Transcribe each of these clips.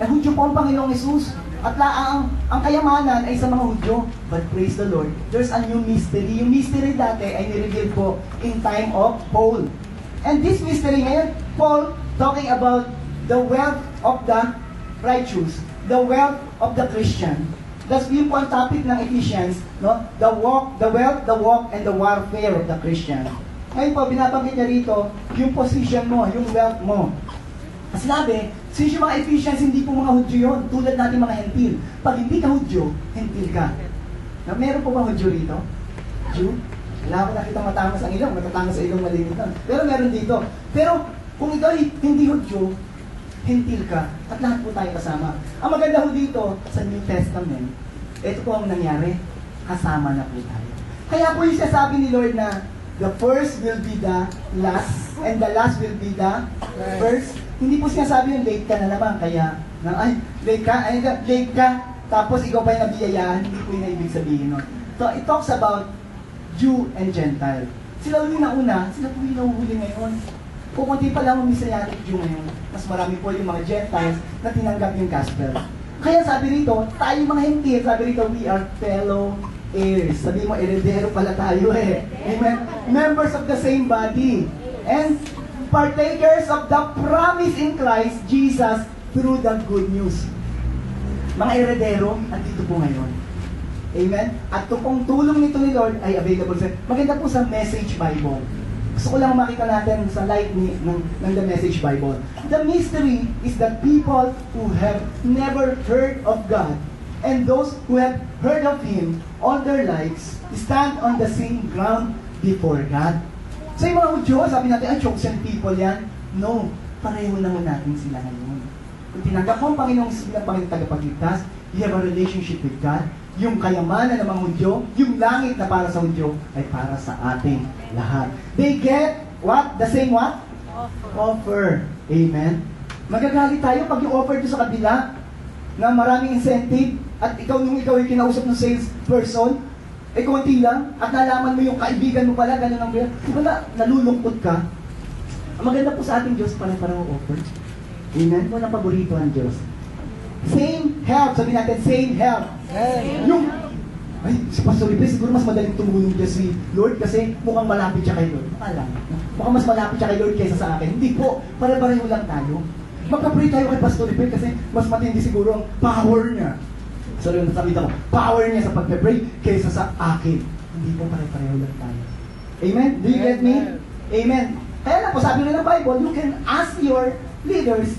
Hudyo po ang Panginoong Jesus. At ang kayamanan ay sa mga Hudyo. But praise the Lord, there's a new mystery. Yung mystery dati ay nireveal po in time of Paul. And this mystery ngayon, Paul talking about the wealth of the righteous, the wealth of the Christian. That's yung po ang topic ng Ephesians, no? The wealth, the walk, and the warfare of the Christian. Ngayon po, binabanggit niya rito, yung position mo, yung wealth mo. Sinabi, since yung mga Ephesians, hindi po mga Hudyo yun, tulad natin mga Hentil. Pag hindi ka Hudyo, Hentil ka. Na, meron po ba Hudyo rito? Jew? Wala ako nakita matamas ang ilong, matatangos sa ilong malimit lang. Pero meron dito. Pero, kung ikaw hindi Hudyo, Hentil ka, at lahat po tayo kasama. Ang maganda ho dito, sa New Testament, ito po ang nangyari, kasama na po tayo. Kaya po yung sasabi ni Lord na, the first will be the last, and the last will be the first. Hindi po sinasabi yung late ka na naman, kaya, late ka, tapos ikaw pa yung nabiyayaan, hindi po yung naibig sabihin nun. So, it talks about Jew and Gentile. Sila yung nauna, sila po yung nahuhuli ngayon. Kung konti pa lang ang Messianic Jew ngayon, mas marami po yung mga Gentiles na tinanggap yung gospel. Kaya sabi rito, tayo mga Hentil, sabi rito, we are fellow heirs. Sabi mo, heredero pala tayo eh. Amen? Members of the same body. And partakers of the promise in Christ Jesus through the good news. Mga heredero, andito po ngayon. Amen? At kung tulong nito ni Lord ay available sa... Maganda po sa Message Bible. Gusto ko lang makita natin sa light ng The Message Bible. The mystery is that people who have never heard of God and those who have heard of Him all their lives stand on the same ground before God. So yung mga Hudyo, sabi natin, chosen people yan. No, pareho naman natin sila ngayon. Kung tinanggap mo ang Panginoong bilang Panginoong tagapagligtas, you have a relationship with God. Yung kayamanan ng mga Hudyo, yung langit na para sa Hudyo, ay para sa ating lahat. They get, what? The same what? Offer. Amen? Magagalit tayo pag yung offer doon sa kabila, na maraming incentive, at ikaw yung kinausap ng sales person, konti lang, at nalaman mo yung kaibigan mo pala, ganun ang kaya, wala, nalulungkot ka. Ang maganda po sa ating Diyos, parang offer. Amen? Walang paborito ang Diyos. Same help, sabi natin, same help. Yung, si Pastor Ripe, siguro mas madaling tumulong dyan si Lord kasi mukhang malapit siya kay Lord. Alam, mukhang mas malapit siya kay Lord kaysa sa akin. Hindi po, pare-pareho lang tayo. Magka-pray tayo kay Pastor Ripe kasi mas matindi siguro ang power niya. So yung nasabitan ko, power niya sa pagpe-pray kaysa sa akin. Hindi po pare-pareho lang tayo. Amen? Do you get me? Amen. Kaya lang po, sabi rin ng Bible, you can ask your leaders,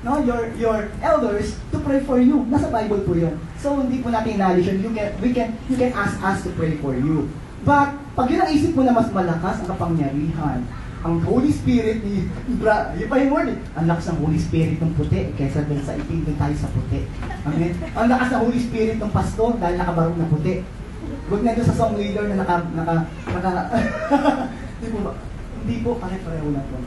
no, your elders to pray for you. Nasa Bible po yun. So hindi po natin knowledge yun. You can ask us to pray for you. But pag yun ang isip mo na mas malakas ang kapangyarihan, ang Holy Spirit ni yung pa yung word ang lakas ng Holy Spirit ng puti kaysa din sa itim din tayo sa puti. Amen? Ang lakas ng Holy Spirit ng pastor dahil nakabarong na puti. Huwag na doon sa song leader na hindi po pare-pareho lang po.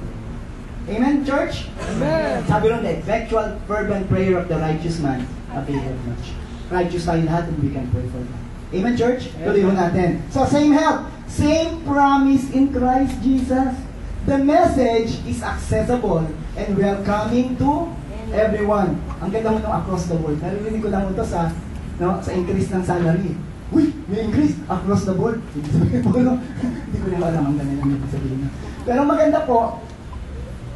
Amen, church? Amen. Sabi ron, the effectual fervent prayer of the righteous man availeth much. Righteous tayo lahat and we can pray for them. Amen, church? Tuloy ho natin. So, same help. Same promise in Christ Jesus. The message is accessible and welcoming to everyone. Ang ganda mo nung across the world. Narinig ko lang ito sa increase ng salary. Uy, may increase across the board. Hindi ko na alam ang ganyan yung sabihin. Pero maganda po,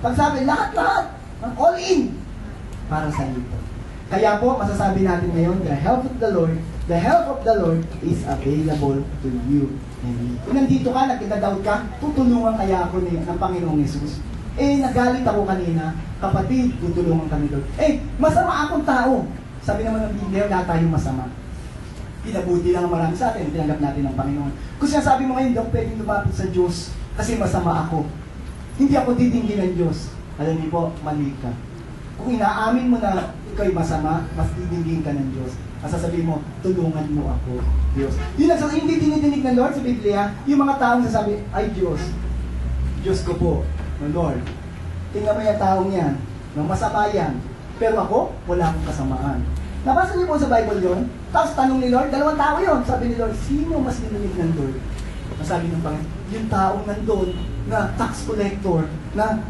pag sabi, lahat-lahat, all in, para sa ito. Kaya po, masasabi natin ngayon, the help of the Lord is available to you. Kung nandito ka, nagkita-doubt ka, tutulungan kaya ako ng Panginoong Jesus. Nagalit ako kanina, kapatid, tutulungan kami doon. Masama akong tao. Sabi naman ng Biblia, lahat tayong masama. Pinabuti lang marami sa atin, tinanggap natin ng Panginoon. Kung sinasabi mo ngayon, daw pwedeng lumapit sa Diyos kasi masama ako. Hindi ako titingin ng Diyos. Alam niyo po, mali ka. Kung inaamin mo na ikaw'y masama, mas titingin ka ng Diyos. Sasabihin mo, tulungan mo ako, Diyos. Yun lang, hindi tinidinig ng Lord sa Biblia, yung mga taong sasabi, ay Diyos, Diyos ko po, no Lord. Tingnan mo yung taong yan, masama yan. Pero ako, wala akong kasamaan. Nabasa niyo po sa Bible yun? Tapos tanong ni Lord, dalawang tao yun. Sabi ni Lord, sino mas dininig ng Lord? Sabi ng Panginoon, yung taong nandun na tax collector, na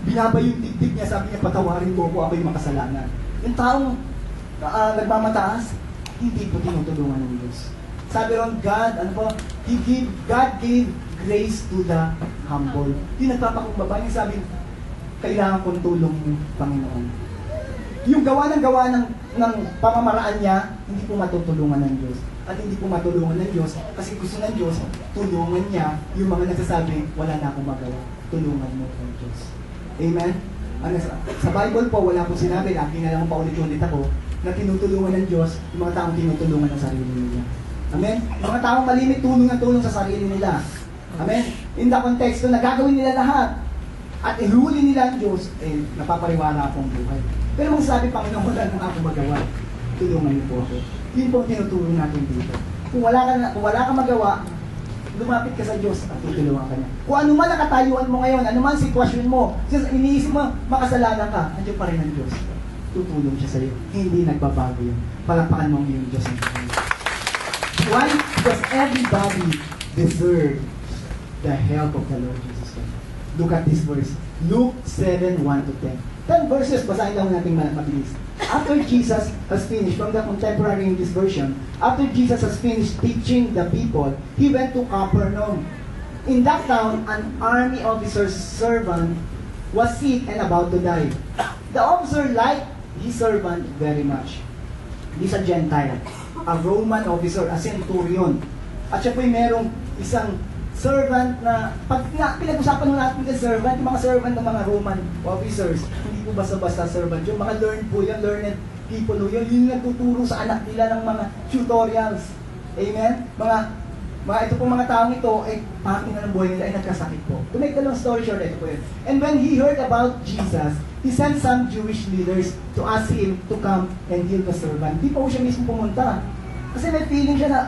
binaba yung dibdib niya, sabi niya, patawarin mo ako, ako'y makasalanan. Yung taong nagmamataas, hindi po tinutulungan ng Diyos. Sabi ron, God gave grace to the humble. Yung nagpapakumbaba niya, sabi, kailangan kong tulong ng Panginoon. Yung gawa ng pamamaraan niya, hindi po matutulungan ng Diyos. At hindi po matulungan ng Diyos kasi gusto ng Diyos, tulungan niya yung mga nagsasabi, wala na akong magawa. Tulungan mo ng Diyos. Amen? Sa Bible po, wala po sinabi, lagi na lang paulit-ulit ako, na tinutulungan ng Diyos yung mga taong tinutulungan ng sarili nila. Amen? Yung mga taong malimit, tulong sa sarili nila. Amen? In the context na gagawin nila lahat at ihuli nila ang Diyos, napapariwara akong buhay. Pero magsasabi, Panginoon, wala na ako magawa. Tulungan niyo po ako. Yun po ang tinutulong natin dito. Kung wala ka magawa, lumapit ka sa Diyos at tutulungan ka niya. Kung ano man ang katayuan mo ngayon, ano man sitwasyon mo, iniisip mo, makasalanan ka, andiyan pa rin ang Diyos. Tutulong siya sa iyo. Hindi nagbabago yun. Palakpakan mo ang iyong Diyos. Why? Because everybody deserves the help of the Lord Jesus Christ. Look at this verse. Luke 7:1-10. 10 verses, basahin lang natin mabilis. After Jesus has finished, from the contemporary English version, after Jesus has finished teaching the people, he went to Capernaum. In that town, an army officer's servant was sick and about to die. The officer liked his servant very much. He's a Gentile, a Roman officer, a centurion. At siya po'y merong isang servant na, pag pinag-usapan ng natin ng servant, yung mga servant ng mga Roman officers, hindi po basta-basta servant. Yung mga learned po yun, learned people yun, yung nagtuturo sa anak nila ng mga tutorials. Amen? Ito pong mga taong ito, parte na ng buhay nila ay nagkasakit po. To make the long story short, ito po yun. And when he heard about Jesus, he sent some Jewish leaders to ask him to come and heal the servant. Hindi po siya mismo pumunta. Kasi may feeling siya na,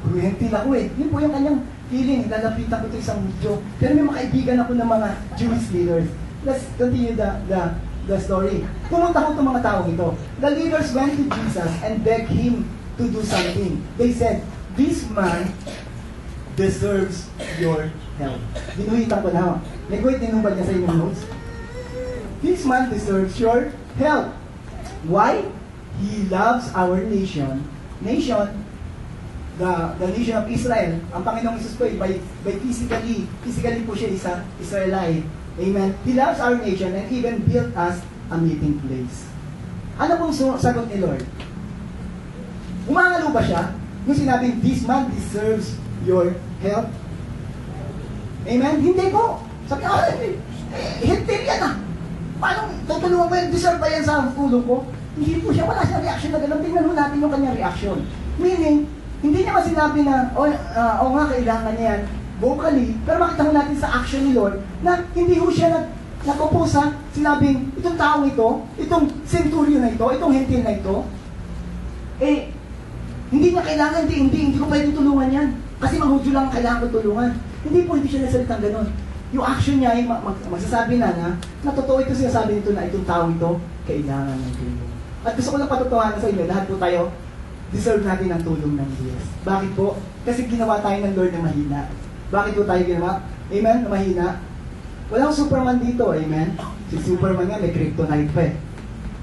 gentil ako Yun po yung kanyang feeling. Lalapitan ko ito isang Diyo. Pero may mga kaibigan ako ng mga Jewish leaders. Let's continue the story. Pumunta ko itong mga taong ito. The leaders went to Jesus and begged him to do something. They said, this man deserves your help. Dinuhitan ko na. Nag-wait, tinubad niya sa inyong notes. This man deserves your help. Why? He loves our nation. The nation of Israel. Ang Panginoong Isus po by physically po siya isa Israelite. Amen. He loves our nation and even built us a meeting place. Ano pong sagot ni Lord? Umangalo ba siya? Nung sinabing, this man deserves your help? Amen? Hindi po. Sabi, hintil yan Paano tutulungan ba yan? Deserve ba yan sa tulong ko? Hindi po siya. Wala siyang reaction na gano'n. Tingnan mo natin yung kanyang reaction. Meaning, hindi niya sinabi na, nga, kailangan niya yan vocally, pero makita mo natin sa action ni Lord na hindi ho siya nag-oppose sinabing, itong taong ito, itong centurion na ito, itong hentil na ito, hindi niya kailangan, hindi ko pwede tulungan yan. Kasi manghudyo lang kailangan ko tulungan. Hindi po, hindi siya nagsalitang ganun. Yung action niya ay magsasabi na totoo ito sinasabi nito na itong taong ito, kailangan ng tulong. At gusto ko lang patutuhanan sa inyo, lahat po tayo, deserve natin ang tulong ng Diyos. Bakit po? Kasi ginawa tayo ng Lord na mahina. Bakit po tayo ginawa? Amen? Na mahina. Walang Superman dito, amen? Si Superman nga may kryptonite pa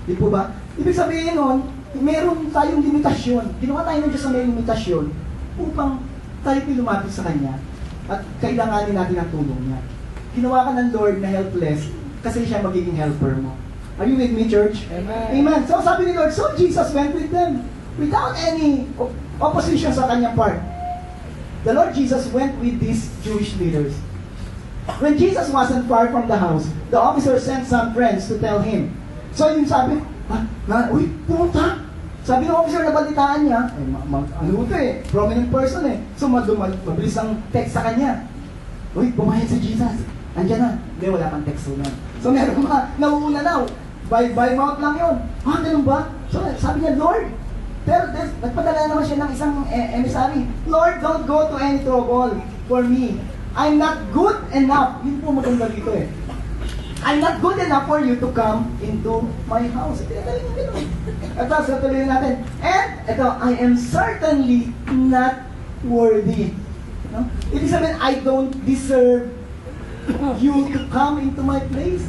Di po ba? Ibig sabihin nun, meron tayong limitasyon. Ginawa tayo ng Diyos na may limitasyon upang tayo lumapit sa Kanya at kailanganin natin ang tulong niya. Ginawa ka ng Lord na helpless kasi siya magiging helper mo. Are you with me, church? Amen. Amen. So sabi ni Lord, so Jesus went with them without any opposition sa kanyang part. The Lord Jesus went with these Jewish leaders. When Jesus wasn't far from the house, the officer sent some friends to tell him. So yung sabi, pumunta. Sabi ng officer, nabalitaan niya, prominent person So mabilis ang text sa kanya. Pumayag si Jesus. Andiyan na. Hindi, wala pang text nun. So meron nauuna na. By mouth lang yun. Ganun ba? So sabi niya, Lord, nagpadala naman siya ng isang emissary. Lord, don't go to any trouble for me. I'm not good enough. Yun po maganda dito I'm not good enough for you to come into my house. Ito, tuloy natin. And, ito, I am certainly not worthy. No? Ibig sabihin, I don't deserve you to come into my place.